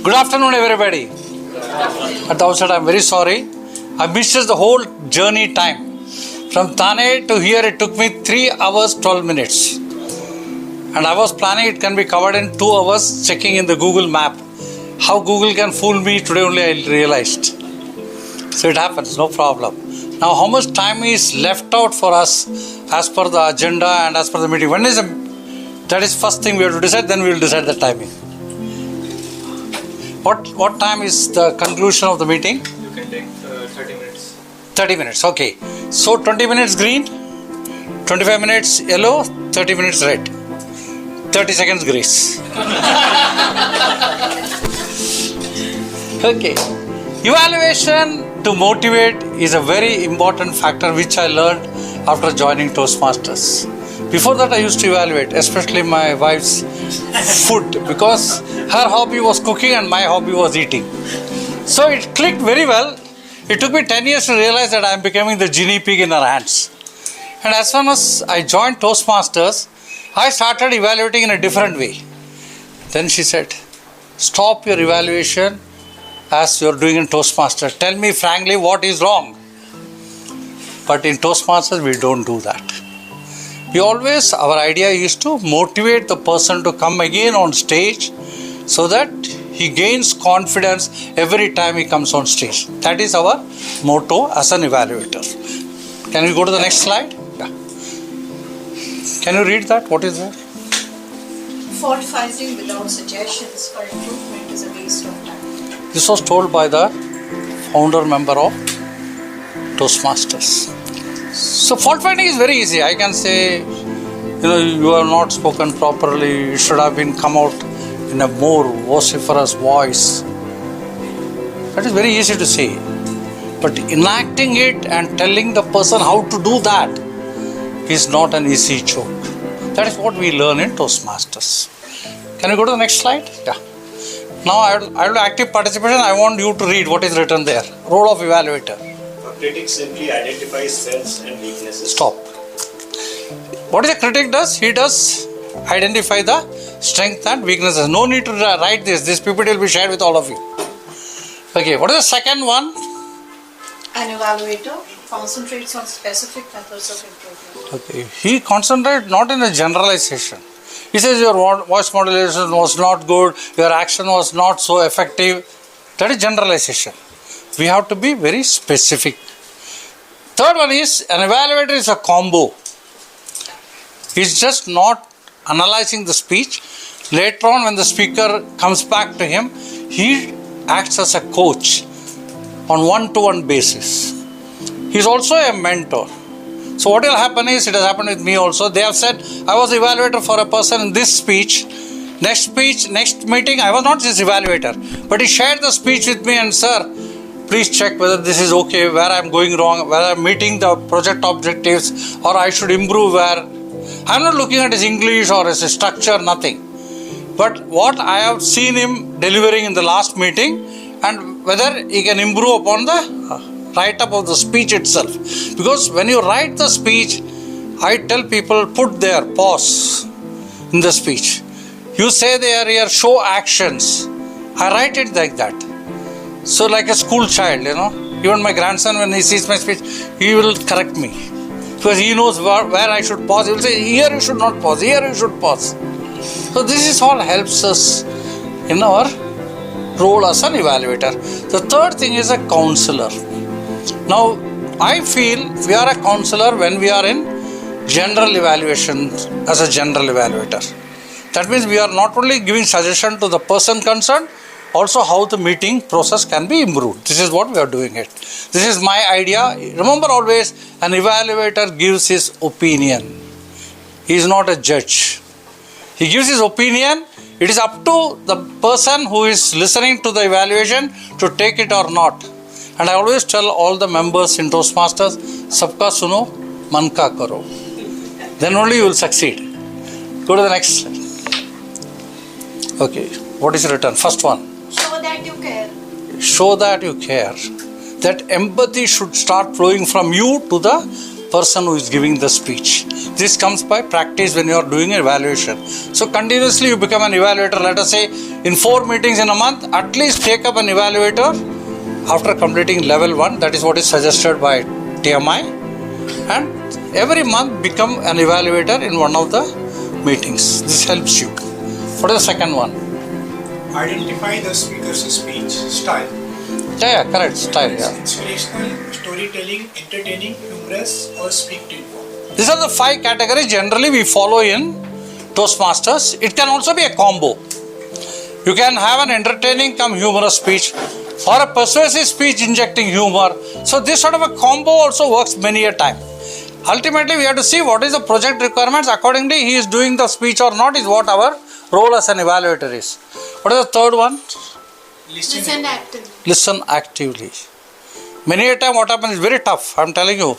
Good afternoon, everybody. At the outset, I'm very sorry. I missed the whole journey time. From Thane to here, it took me 3 hours, 12 minutes. And I was planning it can be covered in 2 hours, checking in the Google map. How Google can fool me, today only I realized. So it happens, no problem. Now, how much time is left out for us as per the agenda and as per the meeting? That is first thing we have to decide, then we will decide the timing. What time is the conclusion of the meeting? You can take 30 minutes. 30 minutes, okay. So 20 minutes green, 25 minutes yellow, 30 minutes red. 30 seconds grace. Okay. Evaluation to motivate is a very important factor which I learned after joining Toastmasters. Before that I used to evaluate, especially my wife's food, because her hobby was cooking and my hobby was eating. So it clicked very well. It took me 10 years to realize that I am becoming the guinea pig in her hands. And as soon as I joined Toastmasters, I started evaluating in a different way. Then she said, stop your evaluation as you are doing in Toastmasters. Tell me frankly what is wrong. But in Toastmasters, we don't do that. Our idea is to motivate the person to come again on stage so that he gains confidence every time he comes on stage. That is our motto as an evaluator. Can we go to the next slide? Yeah. Can you read that? What is that? Fault finding without suggestions for improvement is a waste of time. This was told by the founder member of Toastmasters. So fault finding is very easy. I can say, you have not spoken properly. You should have been come out in a more vociferous voice. That is very easy to say. But enacting it and telling the person how to do that is not an easy joke. That is what we learn in Toastmasters. Can you go to the next slide? Yeah. Now I will active participation. I want you to read what is written there. Role of evaluator. A critic simply identifies strengths and weaknesses. Stop. What is a critic does? He does identify the strength and weaknesses. No need to write this. This PPT will be shared with all of you. Okay, what is the second one? An evaluator concentrates on specific methods of improvement. Okay, he concentrates not in a generalization. He says your voice modulation was not good, your action was not so effective. That is generalization. We have to be very specific. Third one is, an evaluator is a combo. He's just not analyzing the speech. Later on when the speaker comes back to him, he acts as a coach on one-to-one basis. He's also a mentor. So what will happen is, it has happened with me also. They have said, I was evaluator for a person in this speech. Next meeting, I was not his evaluator. But he shared the speech with me and, sir, please check whether this is okay, where I am going wrong, whether I am meeting the project objectives, or I should improve where. I am not looking at his English or his structure, nothing. But what I have seen him delivering in the last meeting, and whether he can improve upon the write-up of the speech itself. Because when you write the speech, I tell people, put their pause in the speech. You say they are here, show actions. I write it like that. So like a school child, even my grandson, when he sees my speech, he will correct me. Because he knows where I should pause. He will say, here you should not pause, here you should pause. So this is all helps us in our role as an evaluator. The third thing is a counselor. Now, I feel we are a counselor when we are in general evaluation as a general evaluator. That means we are not only giving suggestion to the person concerned, also how the meeting process can be improved. This is what we are doing it. This is my idea. Remember always, an evaluator gives his opinion. He is not a judge. He gives his opinion. It is up to the person who is listening to the evaluation to take it or not. And I always tell all the members in Toastmasters, Sabka suno, man ka karo. Then only you will succeed. Go to the next slide. Okay, what is written? First one. Show that you care. Show that you care. That empathy should start flowing from you to the person who is giving the speech. This comes by practice when you are doing evaluation. So continuously you become an evaluator. Let us say in 4 meetings in a month, at least take up an evaluator after completing level 1. That is what is suggested by TMI. And every month become an evaluator in one of the meetings. This helps you. What is the second one? Identify the speaker's speech style. Yeah, correct. Style, yeah. Inspirational, storytelling, entertaining, humorous, or speak to inform. These are the 5 categories generally we follow in Toastmasters. It can also be a combo. You can have an entertaining come humorous speech or a persuasive speech injecting humor. So this sort of a combo also works many a time. Ultimately, we have to see what is the project requirements. Accordingly, he is doing the speech or not is what our role as an evaluator is. What is the third one? Listen actively. Listen actively. Many a time what happens is very tough. I am telling you.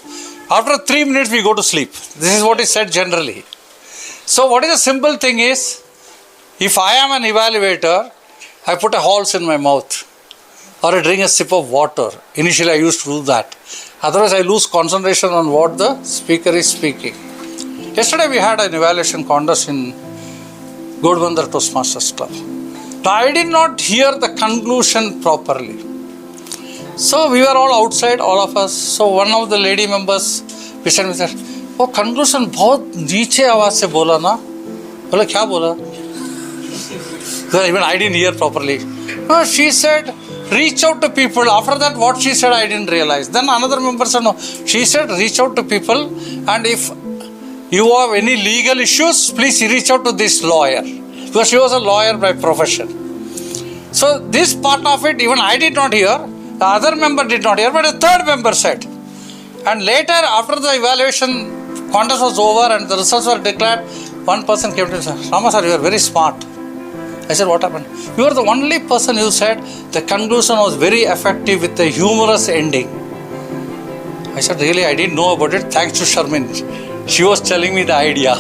After 3 minutes we go to sleep. This is what is said generally. So what is the simple thing is, if I am an evaluator, I put a holes in my mouth or I drink a sip of water. Initially I used to do that. Otherwise I lose concentration on what the speaker is speaking. Yesterday we had an evaluation contest in Godbandar Toastmasters Club. Now I did not hear the conclusion properly. So we were all outside, all of us. So one of the lady members, we said, "Oh, conclusion बहुत नीचे आवाज से बोला ना." बोला क्या बोला? Even I didn't hear properly. No, she said, reach out to people. After that, what she said, I didn't realize. Then another member said, no. She said, reach out to people, and if you have any legal issues, please reach out to this lawyer. Because she was a lawyer by profession. So this part of it, even I did not hear. The other member did not hear, but a third member said. And later, after the evaluation contest was over and the results were declared, one person came to me and said, Rama sir, you are very smart. I said, what happened? You are the only person who said the conclusion was very effective with a humorous ending. I said, really, I didn't know about it. Thanks to Sharmin. She was telling me the idea.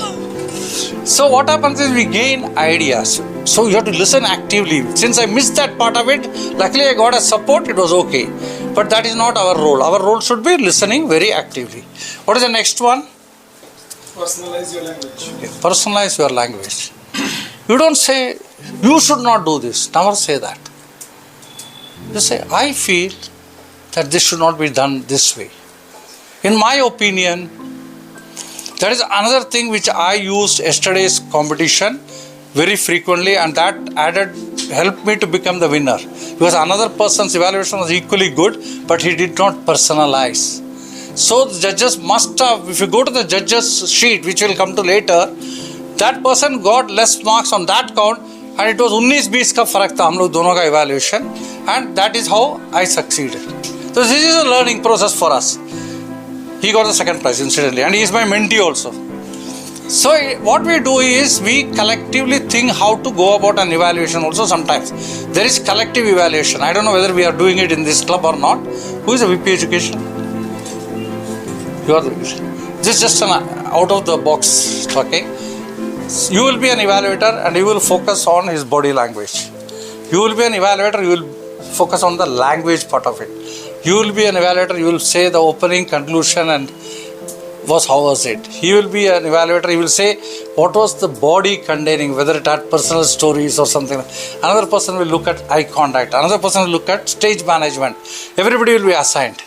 So what happens is we gain ideas. So you have to listen actively. Since I missed that part of it, luckily I got a support, it was okay. But that is not our role. Our role should be listening very actively. What is the next one? Personalize your language. Okay, personalize your language. You don't say, you should not do this. Never say that. You say, I feel that this should not be done this way. In my opinion, that is another thing which I used yesterday's competition very frequently, and that helped me to become the winner. Because another person's evaluation was equally good, but he did not personalize. So the judges must have, if you go to the judges sheet, which we'll come to later, that person got less marks on that count, and it was 19-20 का फर्क था हम लोग दोनों का evaluation, and that is how I succeeded. So this is a learning process for us. He got the second prize incidentally, and he is my mentee also. So what we do is we collectively think how to go about an evaluation also sometimes. There is collective evaluation. I don't know whether we are doing it in this club or not. Who is a VP Education? You are the VP. This is just an out of the box talking. You will be an evaluator and you will focus on his body language. You will be an evaluator, you will focus on the language part of it. You will be an evaluator, you will say the opening, conclusion and how was it. He will be an evaluator, he will say what was the body containing, whether it had personal stories or something. Another person will look at eye contact, another person will look at stage management. Everybody will be assigned.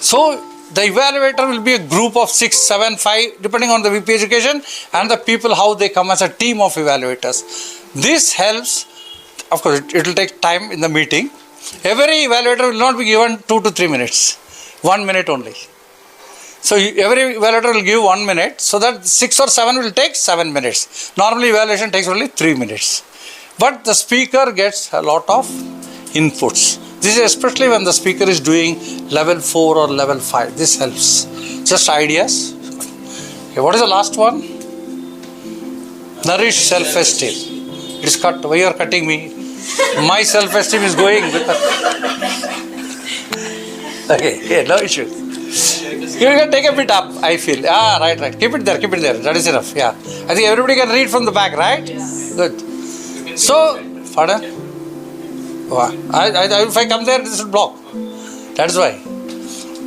So the evaluator will be a group of 6, 7, 5 depending on the VP Education and the people how they come as a team of evaluators. This helps, of course it will take time in the meeting. Every evaluator will not be given 2 to 3 minutes, 1 minute only. So every evaluator will give 1 minute, so that 6 or 7 will take 7 minutes. Normally evaluation takes only 3 minutes. But the speaker gets a lot of inputs. This is especially when the speaker is doing level 4 or level 5. This helps. Just ideas. Okay, what is the last one? Nourish self-esteem. It is cut. Why you are cutting me? My self-esteem is going with okay, yeah, no issue. You can take a bit up, I feel. Ah, right. Keep it there. That is enough. Yeah. I think everybody can read from the back, right? Yes. Good. So, pardon? If I come there, this will block. That is why.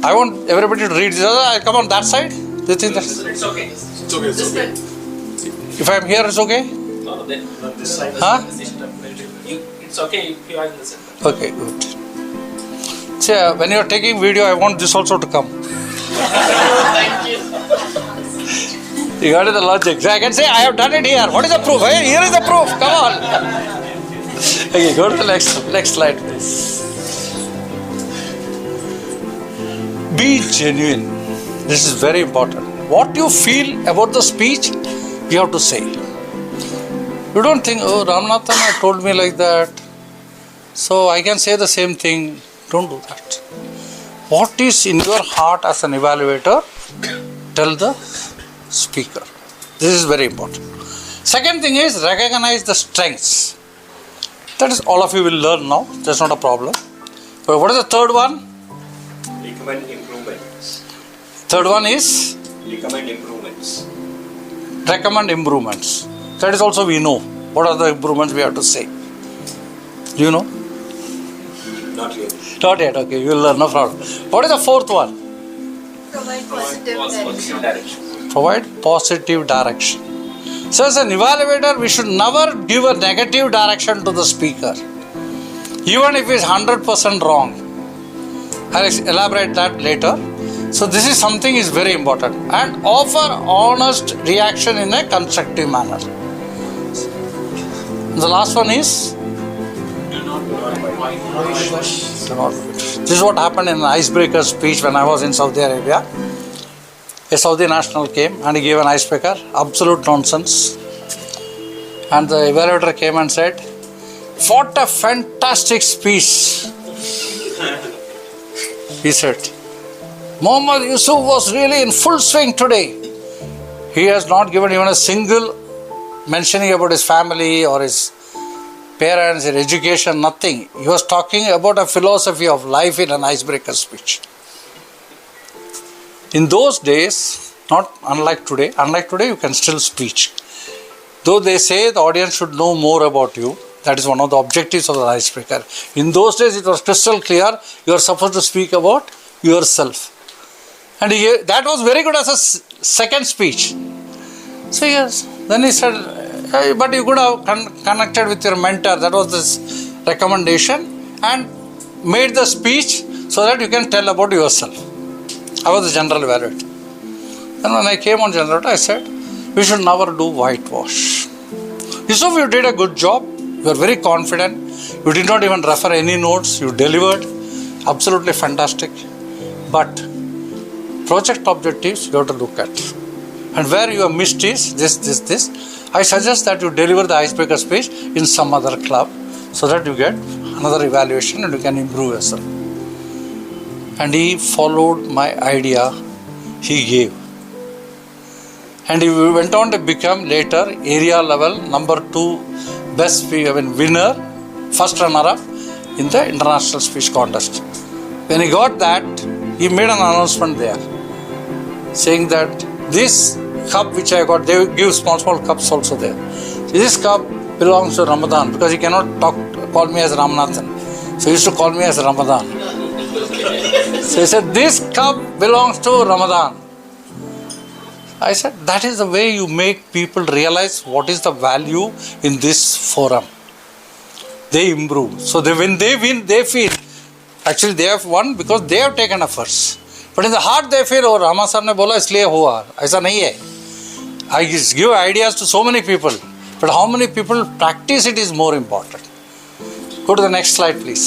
I want everybody to read this. I'll come on that side. Do you think that It's okay. It's okay, it's okay. if I'm here, it's okay? No, then On this side. Huh? it's okay if you are in the center. Okay, good. See, when you're taking video, I want this also to come. Thank you. You got the logic. So I can say, I have done it here. What is the proof? Hey, here is the proof. Come on. Okay, go to the next slide, please. Be genuine. This is very important. What you feel about the speech, you have to say. You don't think, oh, Ramanathan told me like that, so I can say the same thing. Don't do that. What is in your heart as an evaluator, tell the speaker. This is very important. Second thing is recognize the strengths. That is all of you will learn now. That's not a problem. But what is the third one? Recommend improvements. Third one is Recommend improvements. recommend improvements. That is also we know. What are the improvements we have to say? Do you know? Not really. Not yet. Okay, you will learn. No problem. What is the fourth one? Provide positive Positive direction. direction. Provide positive direction. So as an evaluator, we should never give a negative direction to the speaker. Even if it's 100% wrong. I'll elaborate that later. So this is something is very important. And offer honest reaction in a constructive manner. The last one is Do not whitewash. do not. This is what happened in an icebreaker speech when I was in Saudi Arabia. A Saudi national came and he gave an icebreaker, absolute nonsense. And the evaluator came and said, "What a fantastic speech." He said, "Muhammad Yusuf was really in full swing today. He has not given even a single mentioning about his family or his parents, his education, nothing. He was talking about a philosophy of life in an icebreaker speech." In those days, not unlike today you can still speak. Though they say the audience should know more about you, that is one of the objectives of the icebreaker. In those days it was crystal clear, you are supposed to speak about yourself. And that was very good as a second speech. So yes, then he said, "Hey, but you could have connected with your mentor," that was this recommendation, and made the speech so that you can tell about yourself. I was the general evaluator. And when I came on general evaluator, I said, we should never do whitewash. Yusuf, you did a good job. You are very confident. You did not even refer any notes. You delivered. Absolutely fantastic. But project objectives you have to look at. And where you have missed is this. I suggest that you deliver the icebreaker speech in some other club so that you get another evaluation and you can improve yourself. And he followed my idea he gave. And he went on to become later area level number 2 best winner, first runner-up in the international speech contest. When he got that, he made an announcement there saying that this cup which I got, they give small cups also there. This cup belongs to Ramadan because he cannot call me as Ramanathan. So he used to call me as Ramadan. So he said, "This cup belongs to Ramadan." I said, that is the way you make people realize what is the value in this forum. They improve. So when they win, they feel, actually they have won because they have taken efforts. But in the heart they feel, oh, Rama sir ne bola isliye hua. Aisa nahi hai. I give ideas to so many people. But how many people practice it is more important. Go to the next slide, please.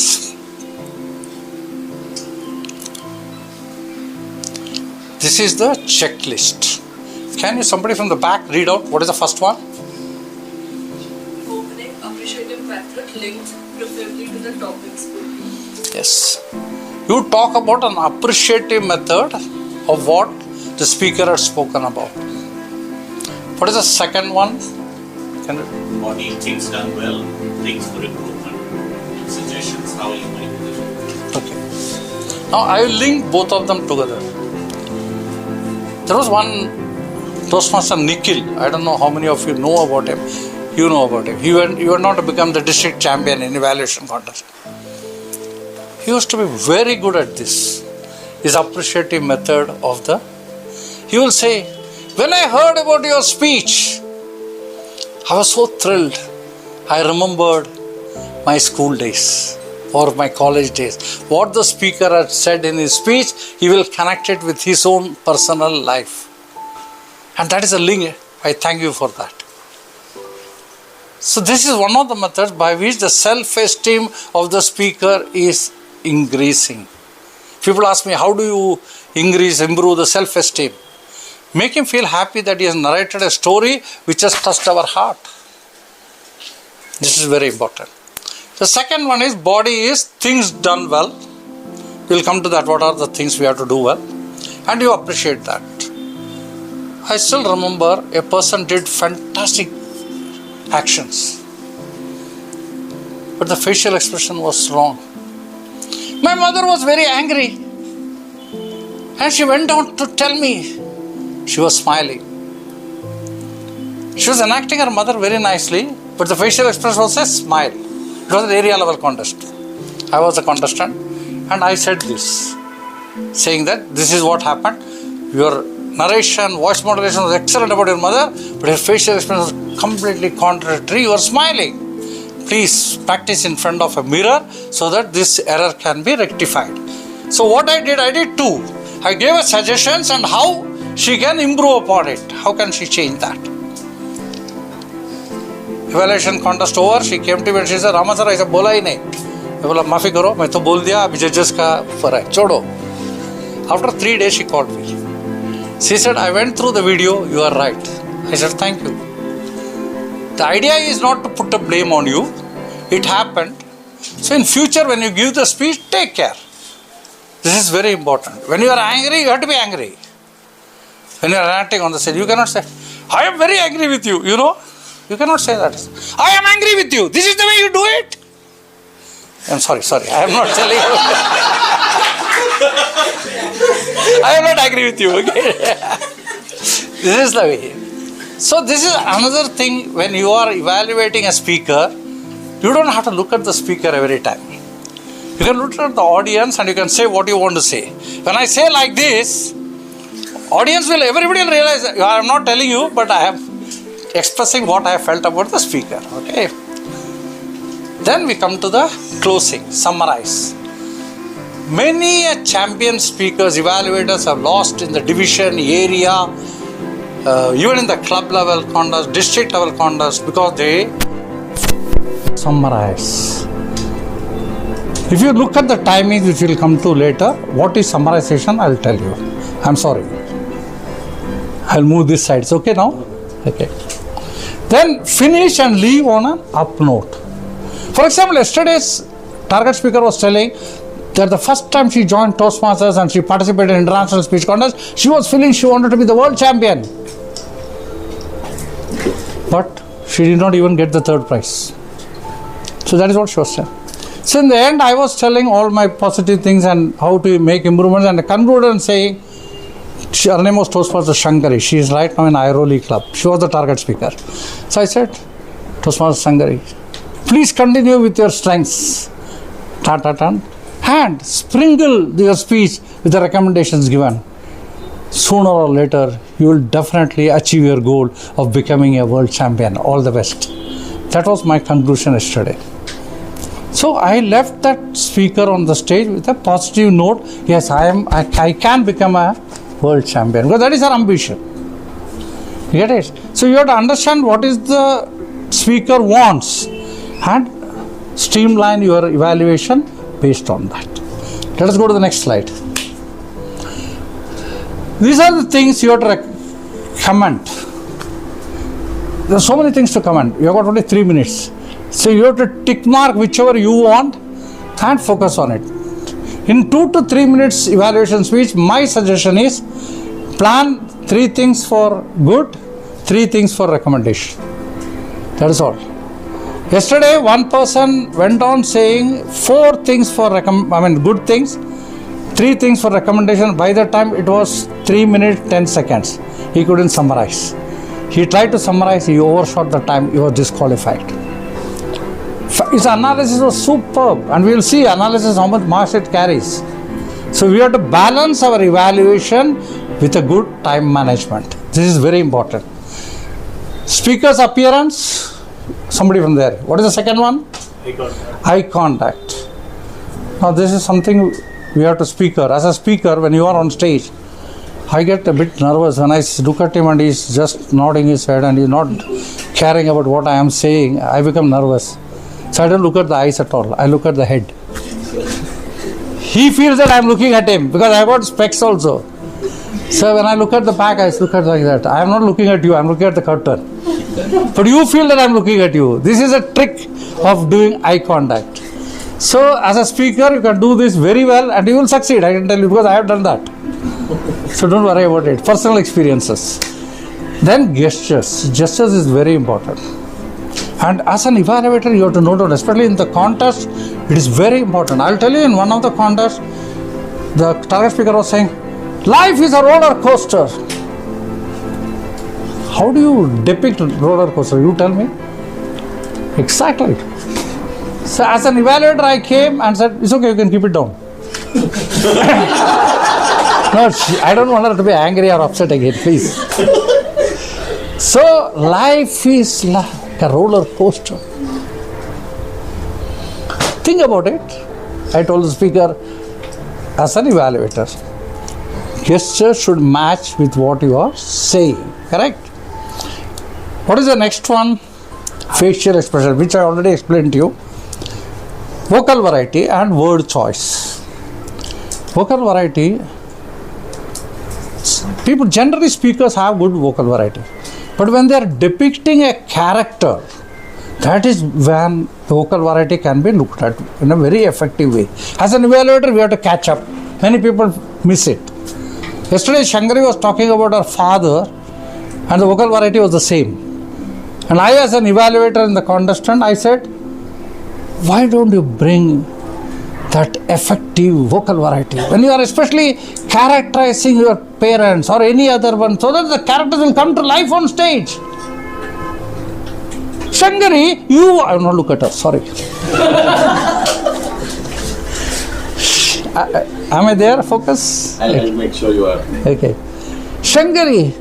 This is the checklist. Can you, somebody from the back, read out what is the first one? Opening appreciative method linked preferably to the topic spoken. Yes. You talk about an appreciative method of what the speaker has spoken about. What is the second one? Body things done well, things for improvement, suggestions how you might do it. Okay. Now I will link both of them together. There was one Toastmaster Nikhil. I don't know how many of you know about him. You know about him. He went on to become the district champion in evaluation contest. He used to be very good at this. His appreciative method of the, he will say, when I heard about your speech, I was so thrilled. I remembered my school days or my college days. What the speaker had said in his speech, he will connect it with his own personal life. And that is a link. I thank you for that. So this is one of the methods by which the self-esteem of the speaker is increasing. People ask me, how do you improve the self-esteem? Make him feel happy that he has narrated a story which has touched our heart. This is very important. The second one is body is things done well. We'll come to that. What are the things we have to do well? And you appreciate that. I still remember a person did fantastic actions, but the facial expression was wrong. My mother was very angry and she went on to tell me. She was smiling. She was enacting her mother very nicely, but the facial expression was a smile. It was an area level contest. I was a contestant and I said this, saying that this is what happened. Your narration, voice modulation was excellent about your mother, but her facial expression was completely contradictory. You are smiling. Please practice in front of a mirror so that this error can be rectified. So what I did two. I gave her suggestions and how she can improve upon it. How can she change that? Evaluation contest over, she came to me and she said, Rama sir, ऐसा बोला ही नहीं. मैं बोला माफ़ी करो, मैं तो बोल दिया, अभी जजेस का ऊपर है, छोड़ो. After 3 days she called me. She said, I went through the video, you are right. I said, thank you. The idea is not to put a blame on you. It happened. So in future when you give the speech, take care. This is very important. When you are angry, you have to be angry. When you are ranting on the stage, you cannot say, I am very angry with you, you know. You cannot say that. I am angry with you. This is the way you do it. I am sorry. I am not telling you. I am not angry with you. Okay. This is the way. So this is another thing when you are evaluating a speaker, you don't have to look at the speaker every time. You can look at the audience and you can say what you want to say. When I say like this, everybody will realize that I am not telling you, but I am expressing what I felt about the speaker. Okay. Then we come to the closing, summarize. Many champion speakers, evaluators have lost in the division, area, even in the club level contest, district level contest, because they summarize. If you look at the timings, which we will come to later, what is summarization, I will tell you. I am sorry. I will move this side. It's okay now? Okay. Then finish and leave on an up note. For example, yesterday's target speaker was telling that the first time she joined Toastmasters and she participated in international speech contest, she was feeling she wanted to be the world champion. But she did not even get the third prize. So that is what she was saying. So in the end, I was telling all my positive things and how to make improvements, and I concluded and saying, her name was Toastmaster Shankari. She is right now in Airoli Club. She was the target speaker. So I said, Toastmaster Shankari, please continue with your strengths. And sprinkle your speech with the recommendations given. Sooner or later, you will definitely achieve your goal of becoming a world champion. All the best. That was my conclusion yesterday. So I left that speaker on the stage with a positive note. Yes, I can become a world champion, because that is our ambition. You get it? So you have to understand what is the speaker wants and streamline your evaluation based on that. Let us go to the next slide. These are the things you have to comment. There are so many things to comment. You have got only 3 minutes. So you have to tick mark whichever you want and focus on it. In 2 to 3 minutes evaluation speech, my suggestion is plan 3 things for good, 3 things for recommendation. That is all. Yesterday, one person went on saying 4 things for good things, 3 things for recommendation. By the time it was 3 minutes 10 seconds, he couldn't summarize. He tried to summarize, he overshot the time, he was disqualified. His analysis was superb, and we will see analysis how much marks it carries. So we have to balance our evaluation with a good time management. This is very important. Speaker's appearance. Somebody from there. What is the second one? Eye contact. Now this is something we have to speaker. As a speaker, when you are on stage, I get a bit nervous when I look at him and he's just nodding his head and he's not caring about what I am saying. I become nervous. So I don't look at the eyes at all. I look at the head. He feels that I am looking at him because I got specs also. So when I look at the back, I look at like that. I am not looking at you. I am looking at the curtain. But you feel that I am looking at you. This is a trick of doing eye contact. So as a speaker, you can do this very well and you will succeed. I can tell you because I have done that. So don't worry about it. Personal experiences. Then gestures. Gestures is very important. And as an evaluator, you have to note down, especially in the contest, it is very important. I'll tell you, in one of the contests, the target speaker was saying, life is a roller coaster. How do you depict roller coaster? You tell me. Exactly. So as an evaluator, I came and said, it's okay, you can keep it down. No, I don't want her to be angry or upset again, please. So life is like a roller coaster. Think about it. I told the speaker, as an evaluator, gesture should match with what you are saying. Correct? What is the next one? Facial expression, which I already explained to you. Vocal variety and word choice. Vocal variety, people, generally speakers have good vocal variety. But when they are depicting a character, that is when the vocal variety can be looked at in a very effective way. As an evaluator, we have to catch up. Many people miss it. Yesterday, Shankari was talking about her father and the vocal variety was the same. And I, as an evaluator in the contestant, I said, why don't you bring that effective vocal variety? When you are especially characterizing your parents or any other one, so that the characters will come to life on stage. Shankari, you, I will not look at her, sorry. Am I there? Focus? I'll make sure you are. Okay. Shankari,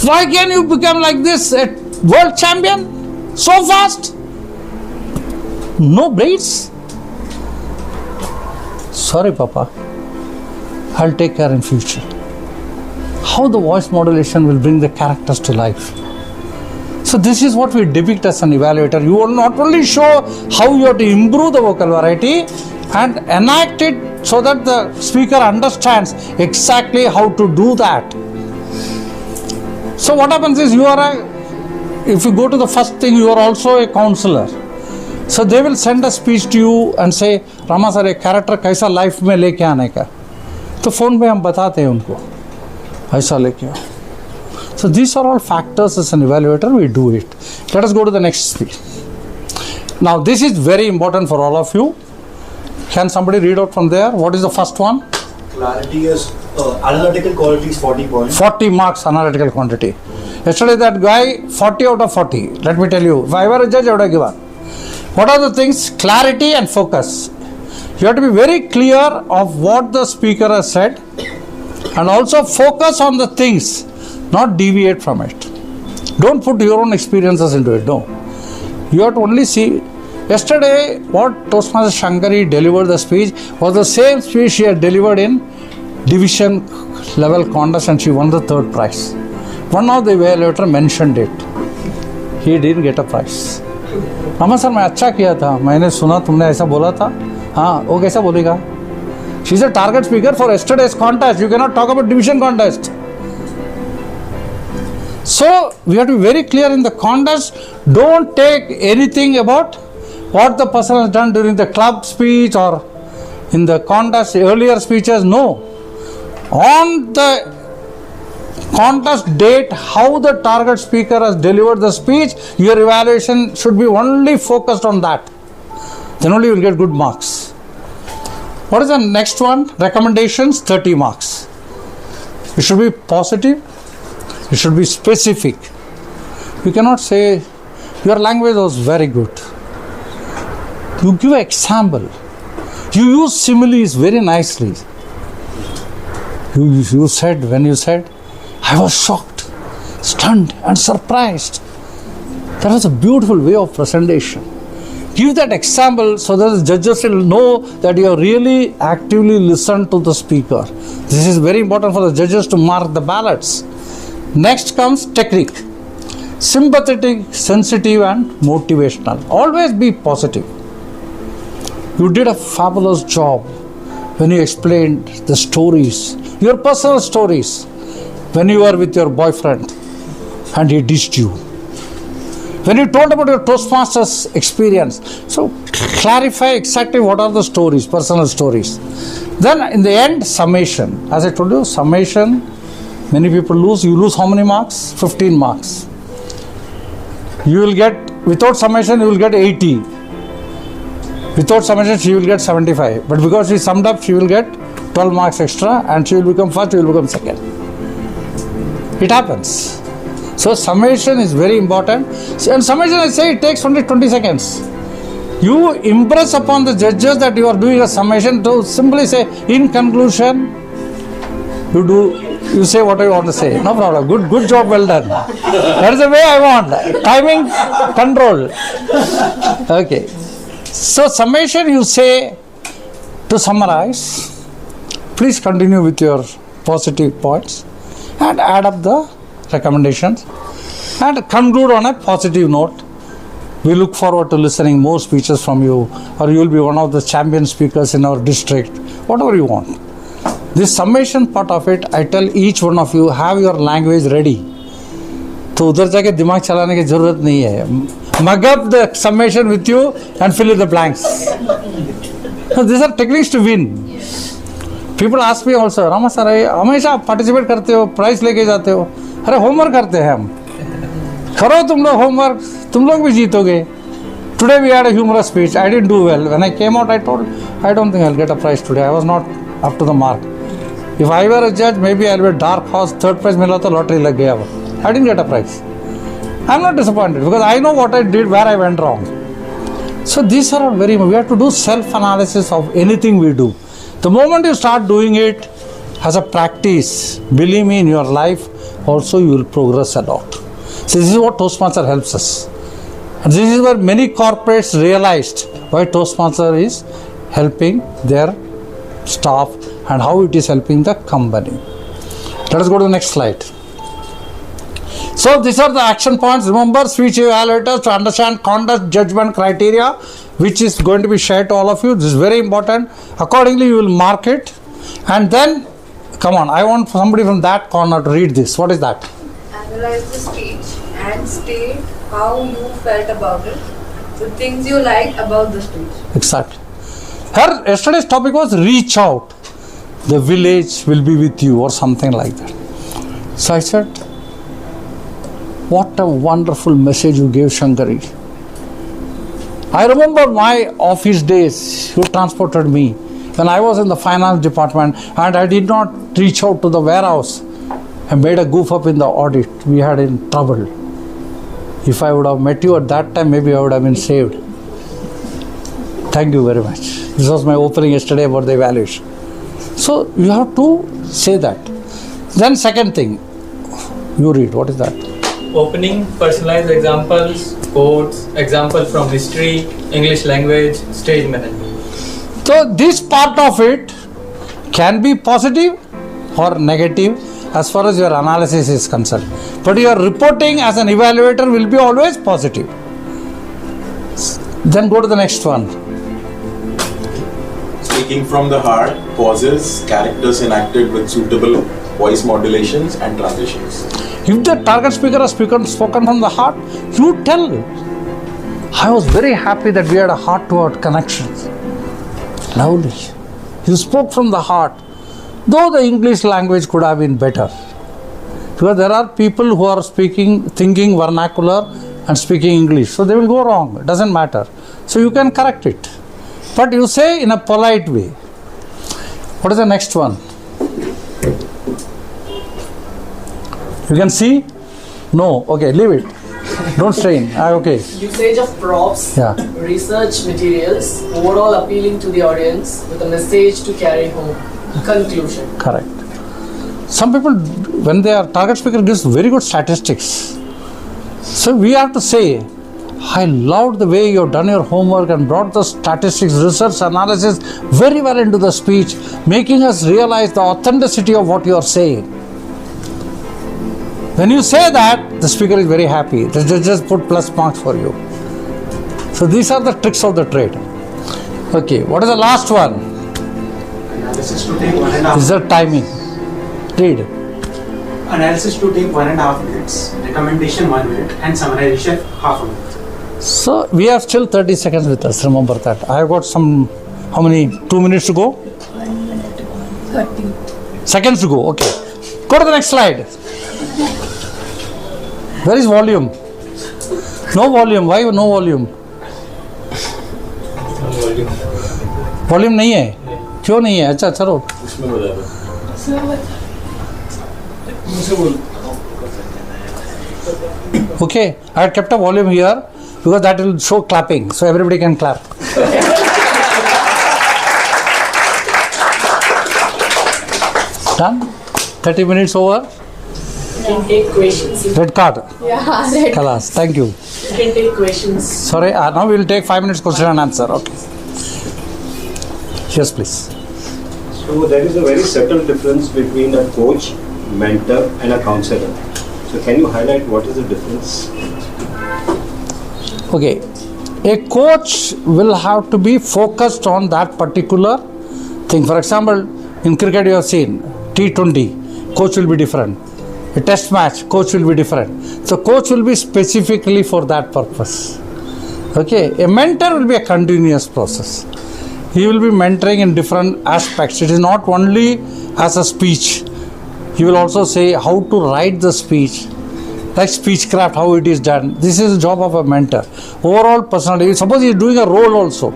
why can you become like this, a world champion so fast? No braids? Sorry, Papa. I'll take care in future. How the voice modulation will bring the characters to life. So this is what we depict as an evaluator. You will not only show how you have to improve the vocal variety and enact it so that the speaker understands exactly how to do that. So what happens is, if you go to the first thing, you are also a counselor. So they will send a speech to you and say, Rama sir, एक character कैसा life में लेके आने का, तो phone पे हम बताते हैं उनको, ऐसा लेके आओ. So these are all factors as an evaluator, we do it. Let us go to the next speech. Now this is very important for all of you. Can somebody read out from there? What is the first one? Clarity is analytical quality is 40 points. 40 marks analytical quantity. Yesterday that guy, 40 out of 40. Let me tell you, if I were a judge, I would have given. What are the things? Clarity and focus. You have to be very clear of what the speaker has said and also focus on the things, not deviate from it. Don't put your own experiences into it, no. You have to only see. Yesterday, what Toastmaster Shankari delivered the speech was the same speech she had delivered in division level contest and she won the 3rd prize. One of the evaluator mentioned it. He didn't get a prize. Rama sir, मैं अच्छा किया था, मैंने सुना तुमने ऐसा बोला था, हाँ, वो कैसा बोलेगा? She is a target speaker for yesterday's contest. You cannot talk about division contest. So we have to be very clear in the contest. Don't take anything about what the person has done during the club speech or in the contest earlier speeches. No. On the contest date, how the target speaker has delivered the speech, your evaluation should be only focused on that. Then only you will get good marks. What is the next one? Recommendations, 30 marks. It should be positive. It should be specific. You cannot say, your language was very good. You give an example. You use similes very nicely. You said, when you said, I was shocked, stunned and surprised. That was a beautiful way of presentation. Give that example so that the judges will know that you have really actively listened to the speaker. This is very important for the judges to mark the ballots. Next comes technique. Sympathetic, sensitive and motivational. Always be positive. You did a fabulous job when you explained the stories, your personal stories, when you were with your boyfriend and he ditched you. When you told about your Toastmasters experience, so clarify exactly what are the stories, personal stories. Then in the end, summation. As I told you, summation, many people lose. You lose how many marks? 15 marks. You will get, without summation, you will get 80. Without summation, she will get 75. But because she summed up, she will get 12 marks extra and she will become first, you will become second. It happens. So summation is very important. And summation, I say, it takes only 20 seconds. You impress upon the judges that you are doing a summation to simply say, in conclusion, you say what I want to say. No problem. Good job, well done. That is the way I want. Timing, control. Okay. So summation, you say, to summarize, please continue with your positive points and add up the recommendations and conclude on a positive note. We look forward to listening more speeches from you, or you will be one of the champion speakers in our district, whatever you want. This summation part of it, I tell each one of you, have your language ready. तो उधर जाके दिमाग चलाने की जरूरत नहीं है. Mug up the summation with you and fill in the blanks. So these are techniques to win. People ask me also, Rama sir, हमेशा participate करते हो, prize लेके जाते हो. अरे होमवर्क करते हैं हम. करो तुम लोग होमवर्क, तुम लोग भी जीतोगे. Today we had a humorous speech. I didn't do well. When I came out, I told, I don't think I'll get a prize today. I was not up to the mark. If I were a judge, maybe I'll be a dark horse. Third prize मिला तो lottery लग गया. I didn't get a prize. I'm not disappointed because I know what I did, where I went wrong. So these are all very. We have to do self-analysis of anything we do. The moment you start doing it as a practice, believe me, in your life also you will progress a lot. So this is what Toastmaster helps us. And this is where many corporates realized why Toastmaster is helping their staff and how it is helping the company. Let us go to the next slide. So these are the action points. Remember, speech evaluators to understand conduct judgment criteria, which is going to be shared to all of you. This is very important. Accordingly, you will mark it. And then, come on, I want somebody from that corner to read this. What is that? Analyze the speech and state how you felt about it. The things you liked about the speech. Exactly. Yesterday's topic was reach out. The village will be with you or something like that. So I said, what a wonderful message you gave, Shankari. I remember my office days. You transported me when I was in the finance department and I did not reach out to the warehouse. I made a goof up in the audit. We had in trouble. If I would have met you at that time, maybe I would have been saved. Thank you very much. This was my opening yesterday about the evaluation. So you have to say that. Then second thing, you read. What is that? Opening personalized examples, quotes, example from history, English language, stage management. So this part of it can be positive or negative as far as your analysis is concerned. But your reporting as an evaluator will be always positive. Then go to the next one. Speaking from the heart, pauses, characters enacted with suitable voice modulations and transitions. If the target speaker has spoken from the heart, you tell. I was very happy that we had a heart-to-heart connection. Lovely. You spoke from the heart. Though the English language could have been better. Because there are people who are thinking vernacular and speaking English. So they will go wrong. It doesn't matter. So you can correct it. But you say in a polite way. What is the next one? You can see? No. Okay, leave it. Don't strain. Okay. Usage of props, Yeah. research materials, overall appealing to the audience with a message to carry home. Conclusion. Correct. Some people, when their target speaker gives very good statistics, so we have to say, I loved the way you've done your homework and brought the statistics, research, analysis very well into the speech, making us realize the authenticity of what you are saying. When you say that, the speaker is very happy. They just put plus marks for you. So these are the tricks of the trade. Okay, what is the last one? Analysis to take 1.5 Is the timing. Read. Analysis to take 1.5 minutes, recommendation 1 minute, and summarization half a minute. So we have still 30 seconds with us, remember that. I have got some, how many, 2 minutes to go? 30. Seconds to go, okay. Go to the next slide. Where is volume? No volume, why no volume? Volume नहीं है? क्यों नहीं है? अच्छा चलो. Okay, I had kept a volume here because that will show clapping, so everybody can clap. Done? 30 minutes over? You can take questions. Red card. Yeah, red. Kalas, thank you. You can take questions. Sorry, now we will take 5 minutes question and answer. Okay. Yes, please. So there is a very subtle difference between a coach, mentor and a counselor. So can you highlight what is the difference? Okay. A coach will have to be focused on that particular thing. For example, in cricket you have seen T20, coach will be different. A test match, coach will be different. So coach will be specifically for that purpose. Okay. A mentor will be a continuous process. He will be mentoring in different aspects. It is not only as a speech. He will also say how to write the speech, like speechcraft, how it is done. This is the job of a mentor. Overall personality. Suppose he is doing a role also,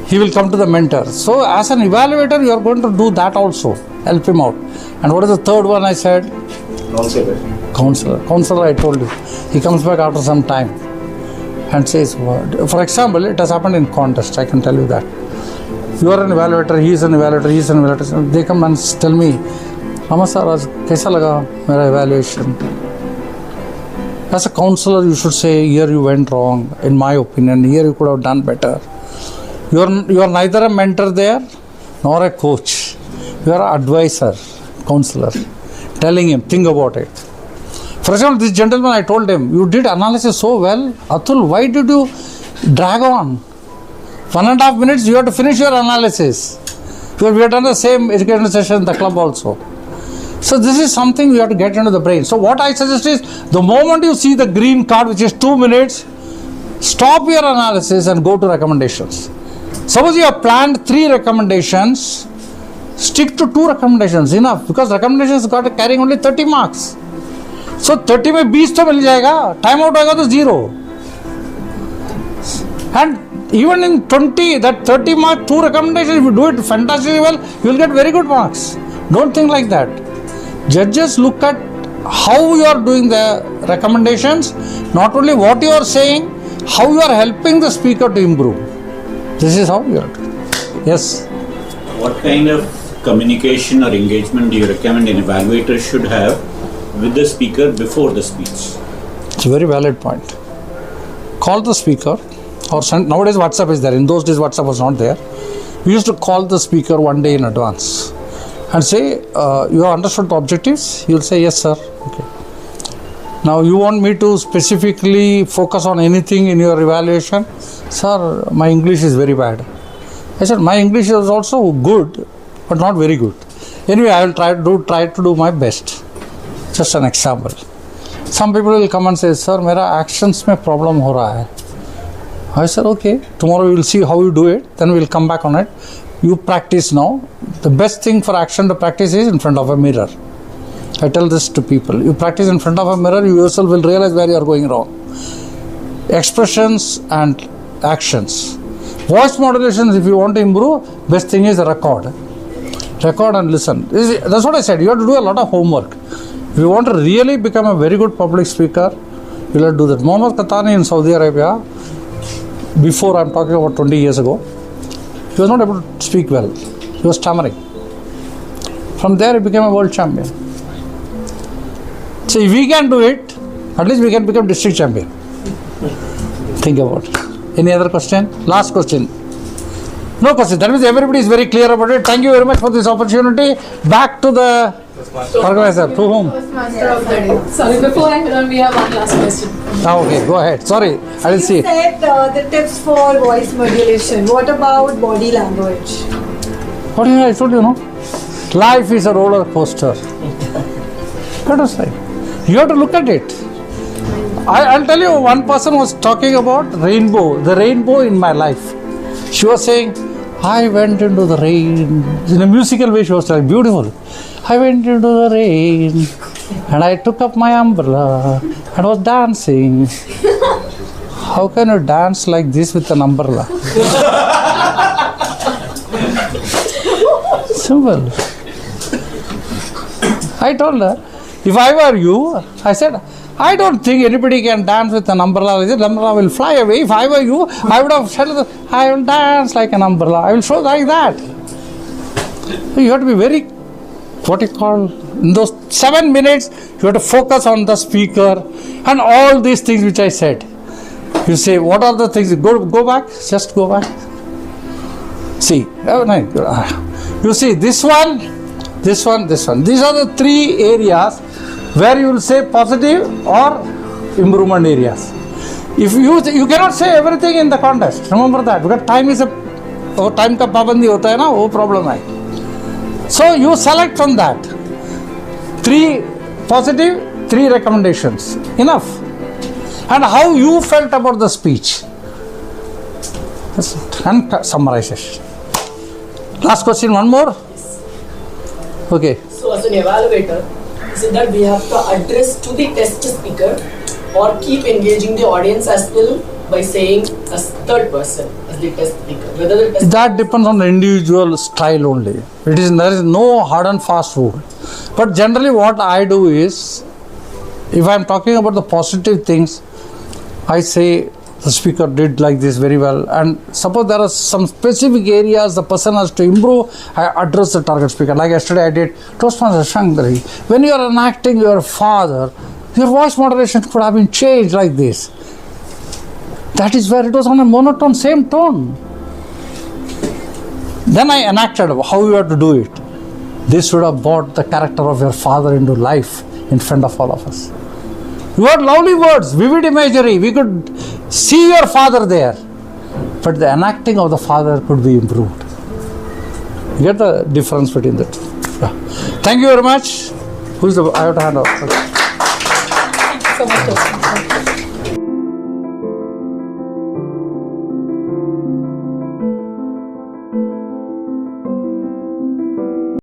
he will come to the mentor. So as an evaluator, you are going to do that also. Help him out. And what is the third one I said? Counselor. Counselor, I told you. He comes back after some time and says, for example, it has happened in contest, I can tell you that. You are an evaluator, he is an evaluator, he is an evaluator. They come and tell me, Mama sir, आज कैसा लगा मेरा evaluation? As a counselor, you should say, here you went wrong, in my opinion, here you could have done better. You are neither a mentor there, nor a coach. You are an advisor, counselor, telling him, think about it. For example, this gentleman, I told him, you did analysis so well. Atul, why did you drag on? 1.5 minutes, you have to finish your analysis. Because we have done the same education session in the club also. So this is something you have to get into the brain. So what I suggest is, the moment you see the green card, which is 2 minutes, stop your analysis and go to recommendations. Suppose you have planned 3 recommendations, stick to 2 recommendations, enough. Because recommendations got carrying only 30 marks. So 30 में 20 तो मिल जाएगा, time out होगा तो 0. And even in 20, that 30 mark, 2 recommendations, if you do it fantastically well, you will get very good marks. Don't think like that. Judges look at how you are doing the recommendations, not only what you are saying, how you are helping the speaker to improve. This is how you are doing. Yes. What kind of communication or engagement do you recommend an evaluator should have with the speaker before the speech? It's a very valid point. Call the speaker, or send, nowadays WhatsApp is there. In those days WhatsApp was not there. We used to call the speaker one day in advance and say, you have understood the objectives? He will say, yes sir. Okay. Now you want me to specifically focus on anything in your evaluation? Sir, my English is very bad. I said, my English is also good, but not very good. Anyway, I will try to do my best. Just an example. Some people will come and say, sir, मेरा actions में problem हो रहा है. I said, okay, tomorrow we will see how you do it, then we will come back on it. You practice now. The best thing for action to practice is in front of a mirror. I tell this to people. You practice in front of a mirror, you yourself will realize where you are going wrong. Expressions and actions. Voice modulations, if you want to improve, best thing is record. Record and listen. That's what I said. You have to do a lot of homework. If you want to really become a very good public speaker, You'll have to do that. Muhammad Qahtani in Saudi Arabia, before I'm talking about 20 years ago, he was not able to speak well. He was stammering. From there, he became a world champion. So if we can do it, at least we can become district champion. Think about it. Any other question? Last question. No question. That means everybody is very clear about it. Thank you very much for this opportunity. Back to the organizer. To whom? Master of the day. Sorry, before I run, we have one last question. Okay, go ahead. Sorry, I didn't see You it. said the tips for voice modulation. What about body language? What did I told you, no? Life is a roller coaster. Let us say. You have to look at it. I'll tell you, one person was talking about rainbow, the rainbow in my life. She was saying, I went into the rain. In a musical way, she was like, beautiful. I went into the rain and I took up my umbrella and was dancing. How can you dance like this with an umbrella? Simple. I told her, if I were you, I said, I don't think anybody can dance with an umbrella. The umbrella will fly away. If I were you, I would have said, I will dance like an umbrella. I will show like that. You have to be very, what you call, in those 7 minutes, you have to focus on the speaker and all these things which I said. You say, what are the things? Go back, just go back. See, you see this one, this one, this one. These are the 3 areas where you will say positive or improvement areas. If you cannot say everything in the contest. Remember that, because time is a time ka pabandi hota hai na, wo problem hai. So you select from that 3 positive, 3 recommendations. Enough. And how you felt about the speech. That's it. And summarization. Last question, one more. Okay. So as an evaluator, is it that we have to address to the test speaker or keep engaging the audience as well by saying as third person as the test speaker? Whether the test That depends on the individual style only. There is no hard and fast rule. But generally what I do is, if I am talking about the positive things, I say the speaker did like this very well, and suppose there are some specific areas the person has to improve, I address the target speaker. Like yesterday I did Toastmaster Shankari. When you are enacting your father, your voice modulation could have been changed like this. That is where it was on a monotone, same tone. Then I enacted how you have to do it. This would have brought the character of your father into life in front of all of us. You had lovely words, vivid imagery. We could see your father there. But the enacting of the father could be improved. You get the difference between the two. Yeah. Thank you very much. I have to hand over. so much.